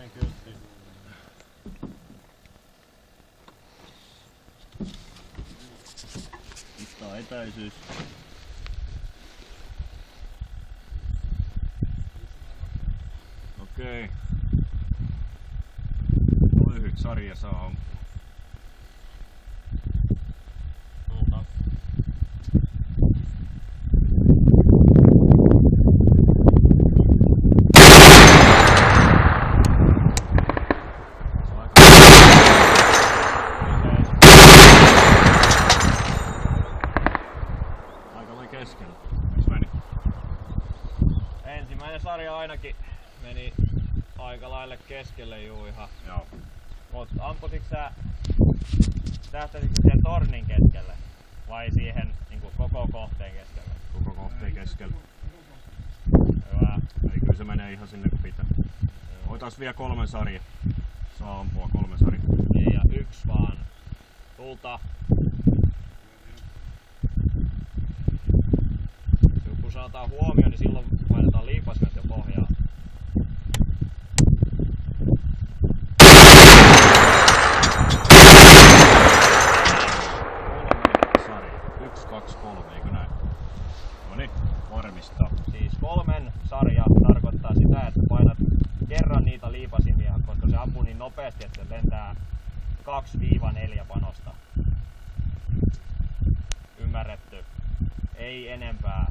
Toinen kyltti. Mittaa etäisyys. Okei. Lyhyt sarja saa ampua. Tulta. Aika lailla keskellä. Miks meni? Ensimmäinen sarja ainakin meni aika laille keskelle juu ihan. Joo. Mut ampusitko sä, tähtäsitkö siihen tornin keskelle vai siihen niinku koko kohteen keskelle? Koko kohteen keskellä. Hyvä. Ei, kyllä se menee ihan sinne kun pitää. Otas vielä 3 sarja. Saa ampua 3 sarja. Niin ja 1 vaan. Tulta. Kun saadaan huomioon, niin silloin painetaan liipasimet jo pohjaan. Sarja. 1, 2, 3, eikö näin? Noniin, varmistaa. Siis 3 sarja tarkoittaa sitä, että painat kerran niitä liipasimia, koska se ampuu niin nopeasti, että se lentää 2-4 panosta. Ymmärretty. Ei enempää.